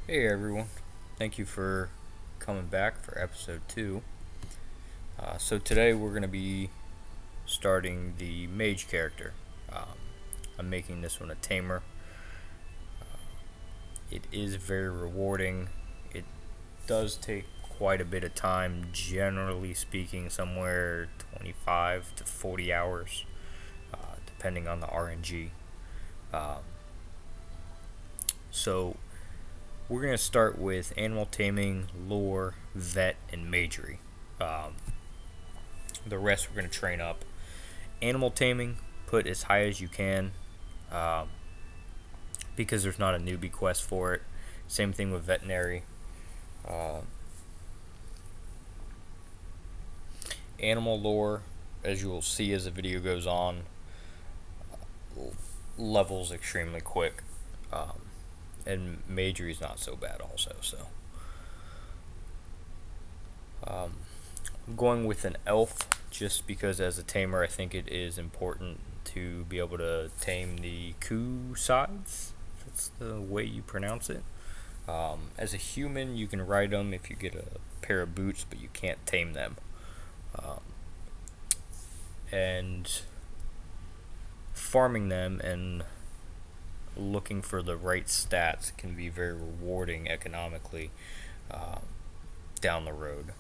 Hey everyone, thank you for coming back for episode 2. So today we're going to be starting the mage character. Um, I'm making this one a tamer. It is very rewarding. It does take quite a bit of time, generally speaking, somewhere 25 to 40 hours, depending on the RNG. Um, so we're going to start with animal taming, lore, vet, and magery. Um, The rest we're going to train up. Animal taming, put as high as you can, um, because there's not a newbie quest for it. Same thing with veterinary. Uh, Animal lore, as you will see as the video goes on, levels extremely quick. Um, and magery is not so bad also. So I'm going with an elf just because as a tamer I think it is important to be able to tame the coup sides. That's the way you pronounce it. As a human, you can ride them if you get a pair of boots, but you can't tame them. Um, and farming them and looking for the right stats can be very rewarding economically uh, down the road.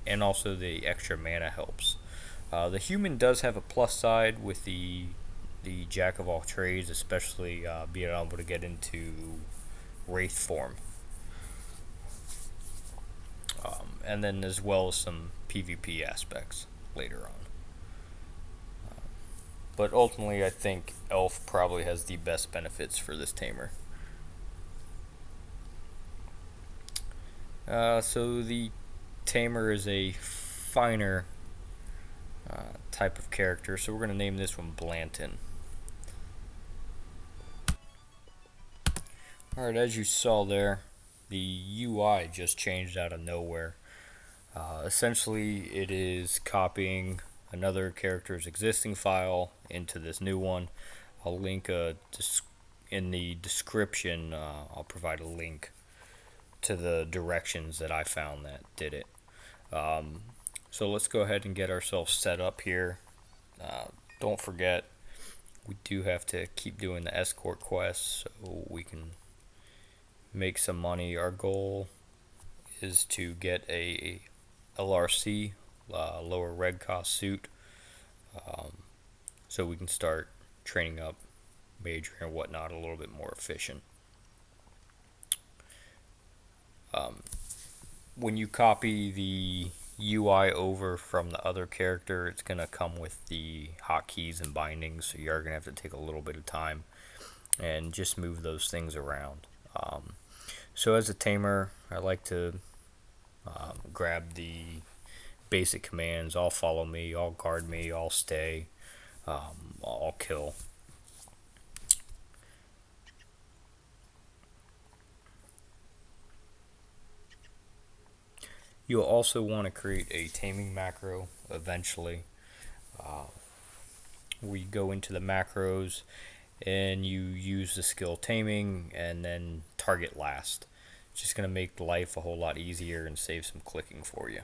And also, the extra mana helps. The human does have a plus side with the jack of all trades, especially being able to get into wraith form. And then as well as some PvP aspects later on. But ultimately, I think Elf probably has the best benefits for this tamer. So the tamer is a finer type of character, so we're going to name this one Blanton. Alright, as you saw there, the UI just changed out of nowhere. Essentially, it is copying another character's existing file into this new one. I'll link in the description. I'll provide a link to the directions that I found that did it. So let's go ahead and get ourselves set up here. Don't forget, we do have to keep doing the escort quests so we can make some money. Our goal is to get a LRC, lower red cost suit, um, so we can start training up major and whatnot a little bit more efficient. Um, when you copy the UI over from the other character, it's going to come with the hotkeys and bindings, so you are going to have to take a little bit of time and just move those things around. So as a tamer, I like to grab the basic commands: all follow me, all guard me, all stay, all kill. You'll also want to create a taming macro eventually. We go into the macros and you use the skill taming and then target last. It's just going to make life a whole lot easier and save some clicking for you.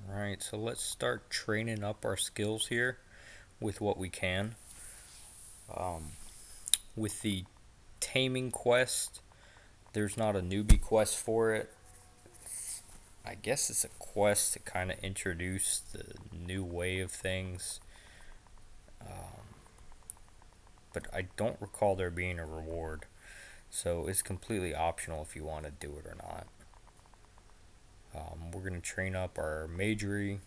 Alright, so let's start training up our skills here with what we can. With the taming quest, there's not a newbie quest for it. I guess it's a quest to kind of introduce the new way of things. But I don't recall there being a reward. So it's completely optional if you want to do it or not. We're going to train up our magery,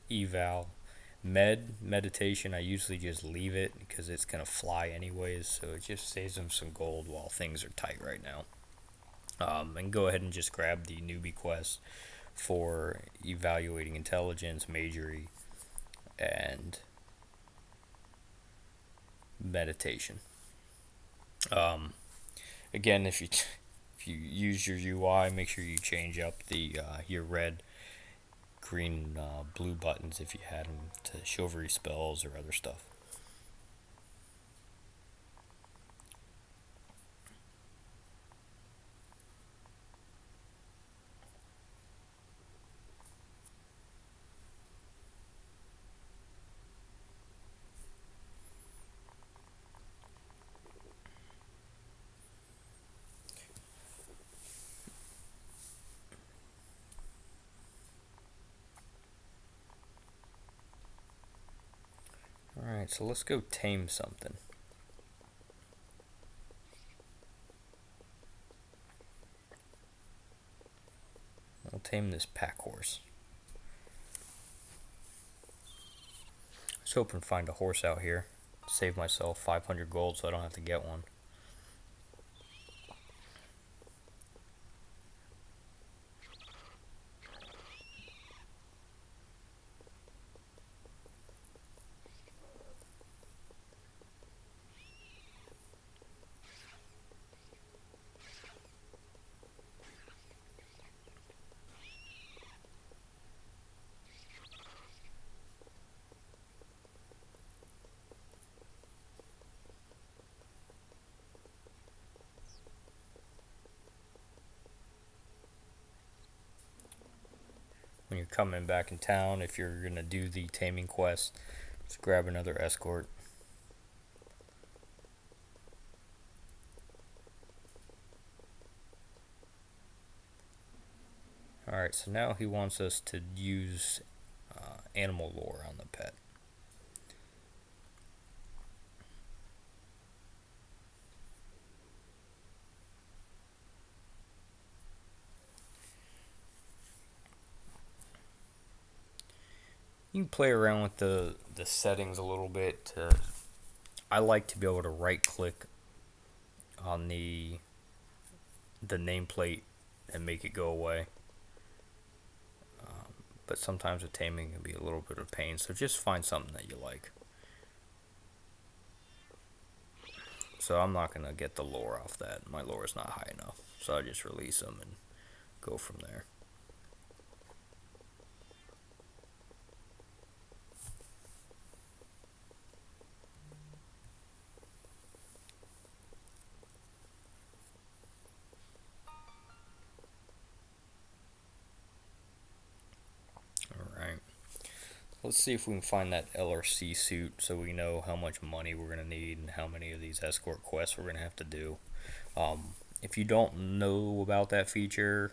eval, meditation. I usually just leave it because it's going to fly anyways. So it just saves them some gold while things are tight right now. And go ahead and just grab the newbie quest for evaluating intelligence, magery, and meditation. Um, Again, if you use your UI, make sure you change up the your red, green, blue buttons if you had them to chivalry spells or other stuff. Alright, so let's go tame something. I'll tame this pack horse. I was hoping to find a horse out here. Save myself 500 gold so I don't have to get one. When you're coming back in town, if you're going to do the taming quest, just grab another escort. Alright, so now he wants us to use animal lore on the pet. You can play around with the settings a little bit. I like to be able to right click on the nameplate and make it go away. But sometimes with taming can be a little bit of pain, so just find something that you like. So I'm not going to get the lore off that. My lore is not high enough. So I just release them and go from there. Alright. Let's see if we can find that LRC suit so we know how much money we're going to need and how many of these escort quests we're going to have to do. If you don't know about that feature,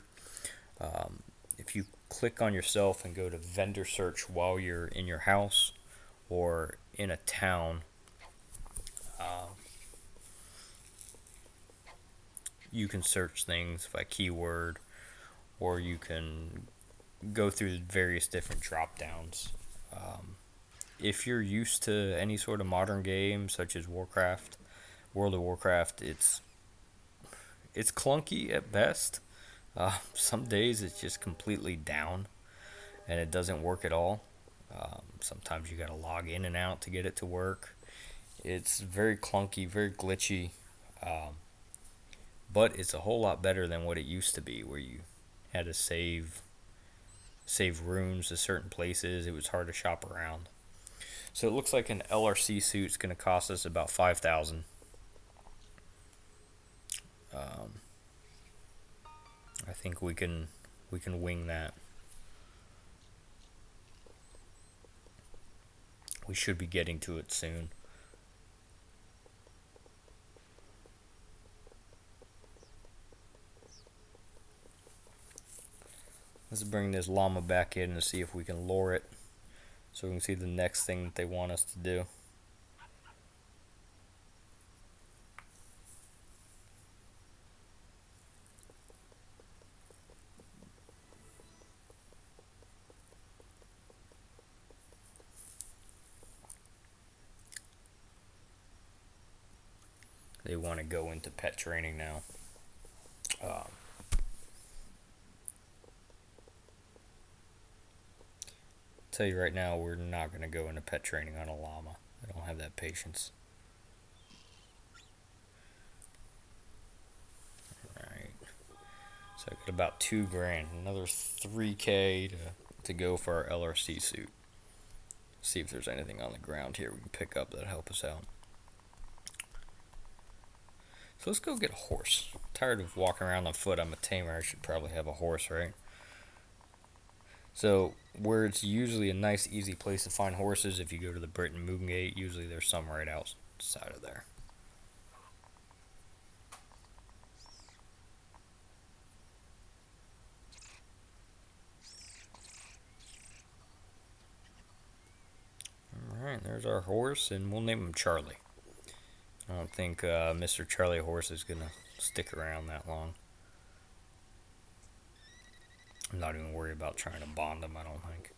if you click on yourself and go to vendor search while you're in your house or in a town, you can search things by keyword, or you can go through various different drop downs. If you're used to any sort of modern game such as Warcraft, World of Warcraft, it's clunky at best. Some days it's just completely down and it doesn't work at all. Sometimes you gotta log in and out to get it to work. It's very clunky, very glitchy, but it's a whole lot better than what it used to be, where you had to save rooms to certain places. It was hard to shop around. So it looks like an LRC suit's going to cost us about 5,000. I think we can wing that. We should be getting to it soon. Let's bring this llama back in and see if we can lure it so we can see the next thing that they want us to do. They want to go into pet training now. Tell you right now, we're not going to go into pet training on a llama. I don't have that patience. So I got about 2 grand, another 3K to go for our LRC suit. See if there's anything on the ground here we can pick up that'll help us out. So let's go get a horse. I'm tired of walking around on foot. I'm a tamer. I should probably have a horse, right? So where it's usually a nice, easy place to find horses, if you go to the Britain Moon Gate, usually there's some right outside of there. Alright, there's our horse, and we'll name him Charlie. I don't think Mr. Charlie Horse is going to stick around that long. I'm not even worried about trying to bond him, I don't think.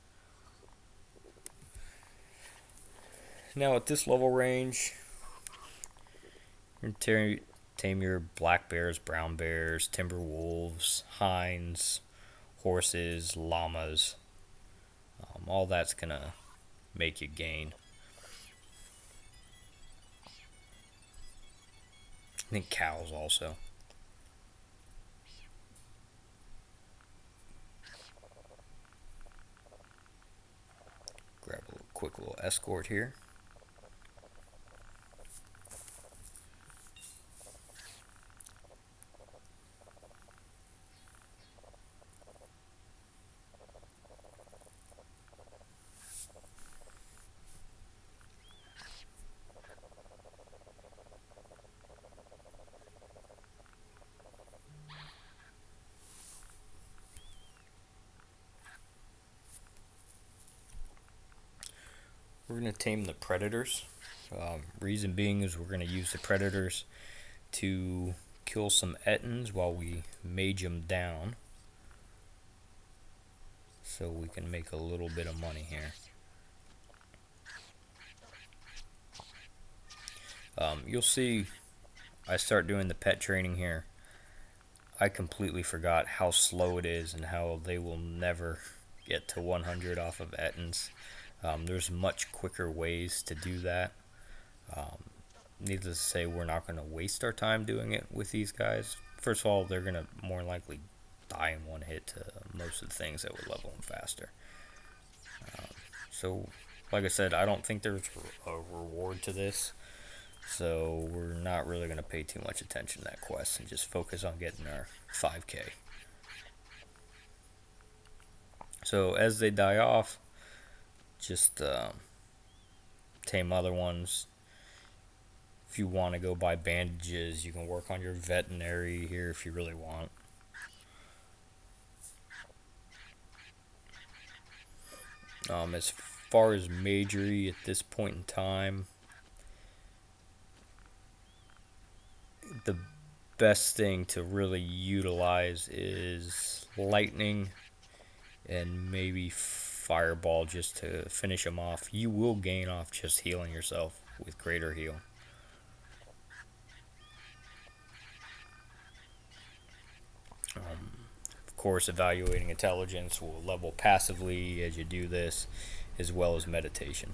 Now at this level range, you can tame your black bears, brown bears, timber wolves, hinds, horses, llamas. All that's going to make you gain. I think cows also. Grab a quick little escort here. We're going to tame the predators. Reason being is we're going to use the predators to kill some ettins while we mage them down, so we can make a little bit of money here. You'll see I start doing the pet training here. I completely forgot how slow it is and how they will never get to 100 off of ettins. There's much quicker ways to do that. Needless to say, we're not going to waste our time doing it with these guys. First of all, they're going to more likely die in one hit to most of the things that would level them faster. So, like I said, I don't think there's a reward to this. So we're not really going to pay too much attention to that quest and just focus on getting our 5K. So as they die off, just tame other ones. If you want to go buy bandages, you can work on your veterinary here if you really want. As far as majory at this point in time, the best thing to really utilize is lightning and maybe fireball just to finish them off. You will gain off just healing yourself with greater heal. Of course, evaluating intelligence will level passively as you do this, as well as meditation.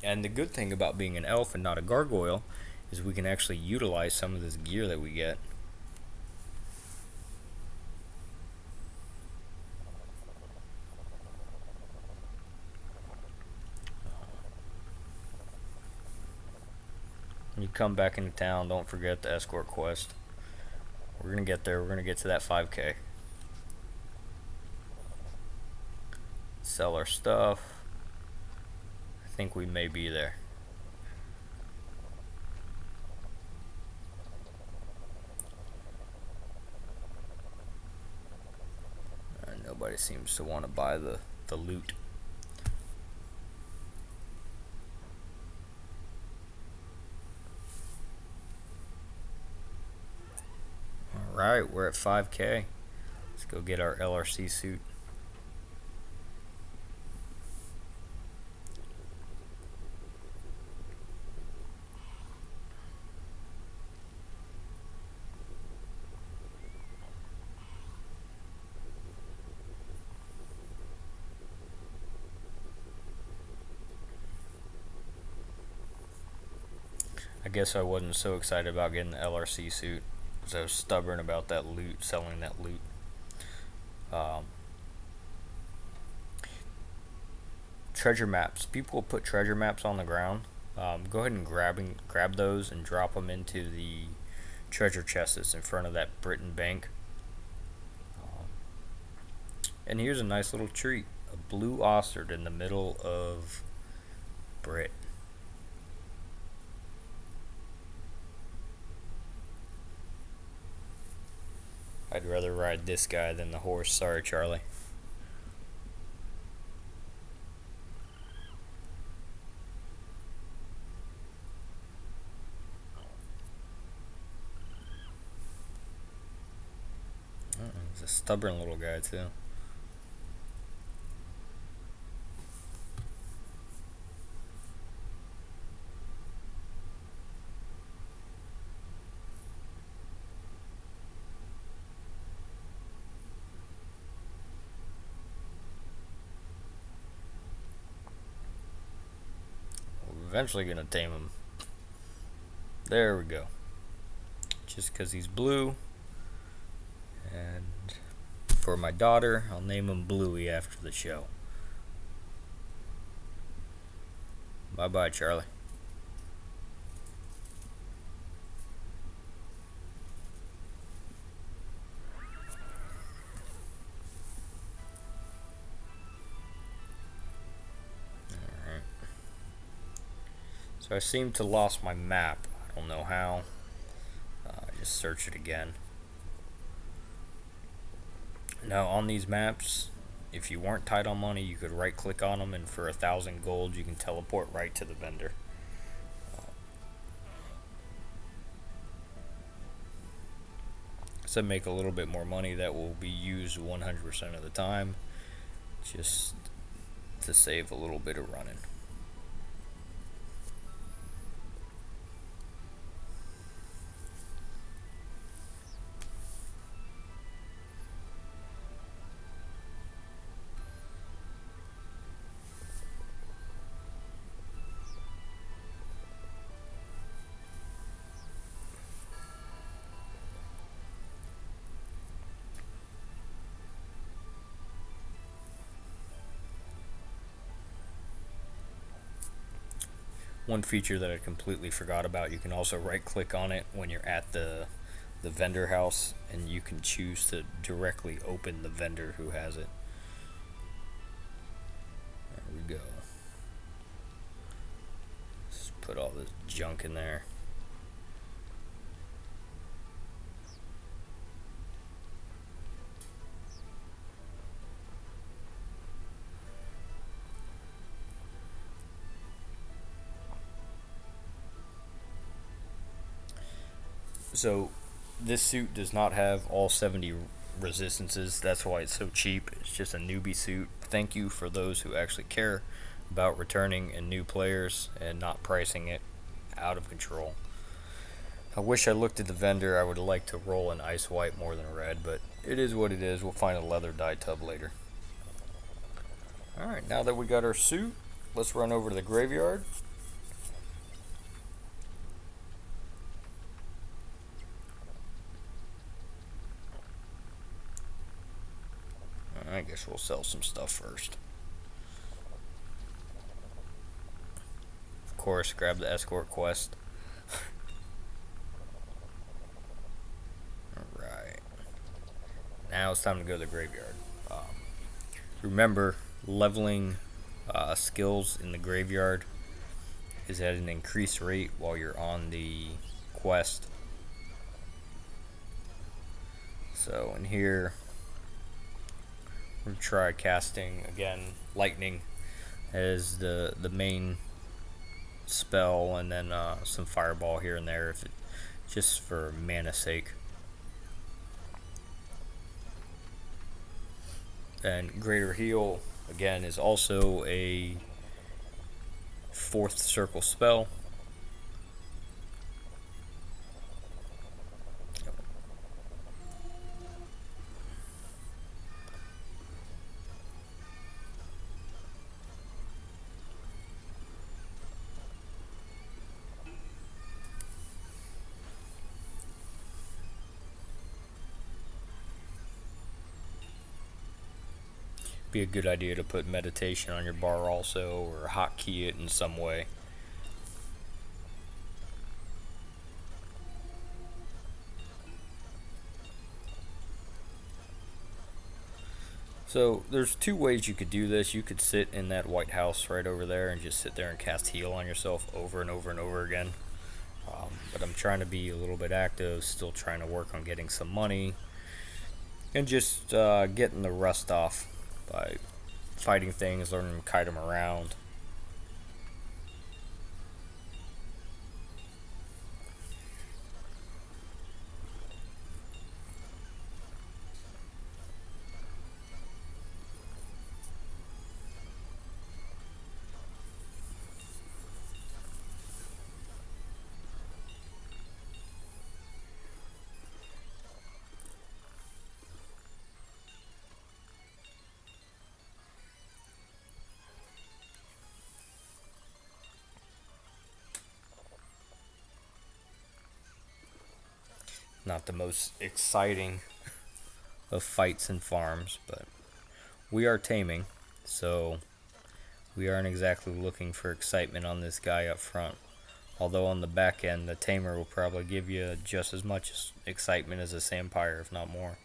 And the good thing about being an elf and not a gargoyle is we can actually utilize some of this gear that we get. When you come back into town, don't forget the escort quest. We're going to get there. We're going to get to that 5K. Sell our stuff. I think we may be there. Nobody seems to want to buy the loot. Alright, we're at 5K. Let's go get our LRC suit. I guess I wasn't so excited about getting the LRC suit. So stubborn about that loot, selling that loot. Um, Treasure maps. People will put treasure maps on the ground. Go ahead and grab those and drop them into the treasure chests in front of that Britain bank. And here's a nice little treat: a blue ostrich in the middle of Brit. I'd rather ride this guy than the horse. Sorry, Charlie. He's a stubborn little guy, too. We're eventually gonna tame him. There we go. Just because he's blue. And for my daughter, I'll name him Bluey after the show. Bye-bye, Charlie. Alright. So I seem to lost my map. I don't know how. Just search it again. Now on these maps, if you weren't tight on money, you could right click on them, and for 1,000 gold you can teleport right to the vendor. So make a little bit more money that will be used 100% of the time, just to save a little bit of running. One feature that I completely forgot about, you can also right click on it when you're at the vendor house, and you can choose to directly open the vendor who has it. There we go. Let's put all this junk in there. So this suit does not have all 70 resistances. That's why it's so cheap. It's just a newbie suit. Thank you for those who actually care about returning and new players and not pricing it out of control. I wish I looked at the vendor. I would like to roll an ice white more than a red, but it is what it is. We'll find a leather dye tub later. Alright, now that we got our suit, let's run over to the graveyard. I guess we'll sell some stuff first. Of course, grab the escort quest. Alright. Now it's time to go to the graveyard. Remember, leveling skills in the graveyard is at an increased rate while you're on the quest. So in here, we'll try casting again lightning as the main spell, and then some fireball here and there, if it, just for mana sake. And greater heal again is also a 4th circle spell. Be a good idea to put meditation on your bar also, or hotkey it in some way. So there's two ways you could do this. You could sit in that White House right over there and just sit there and cast heal on yourself over and over and over again. But I'm trying to be a little bit active, still trying to work on getting some money, and just getting the rust off by fighting things, learning to kite them around. Not the most exciting of fights and farms, but we are taming, so we aren't exactly looking for excitement on this guy up front. Although on the back end, the tamer will probably give you just as much excitement as a Sampire, if not more.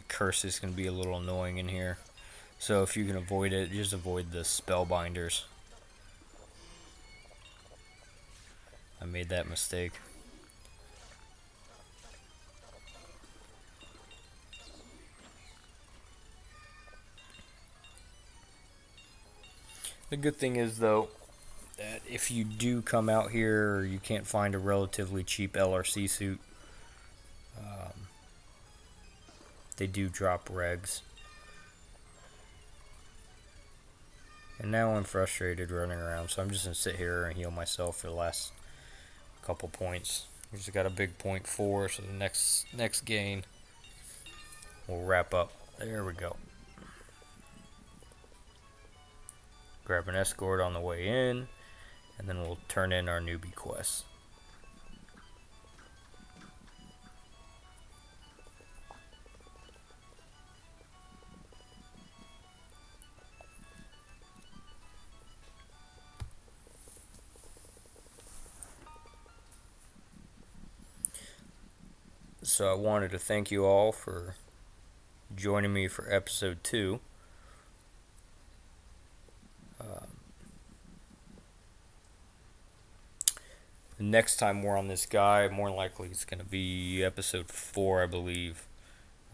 Curse is going to be a little annoying in here. So if you can avoid it, just avoid the spellbinders. I made that mistake. The good thing is, though, that if you do come out here or you can't find a relatively cheap LRC suit, they do drop regs. And now I'm frustrated running around, so I'm just going to sit here and heal myself for the last couple points. We just got a big point 4, so the next gain we'll wrap up. There we go. Grab an escort on the way in, and then we'll turn in our Newbie Quest. So I wanted to thank you all for joining me for episode 2. The next time we're on this guy, more likely it's going to be episode 4, I believe.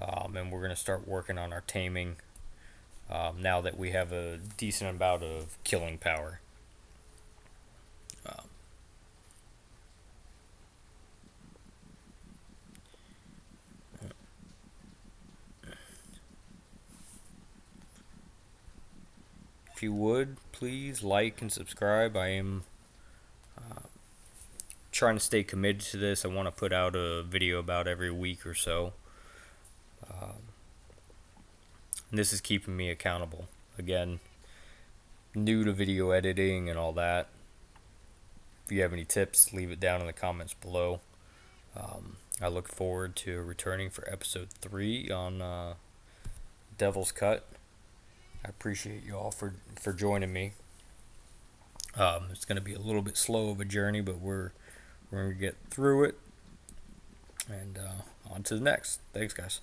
And we're going to start working on our taming now that we have a decent amount of killing power. If you would, please like and subscribe. I am trying to stay committed to this. I want to put out a video about every week or so. And this is keeping me accountable. Again, new to video editing and all that. If you have any tips, leave it down in the comments below. I look forward to returning for episode 3 on Devil's Cut. I appreciate you all for joining me. It's going to be a little bit slow of a journey, but we're going to get through it. And on to the next. Thanks, guys.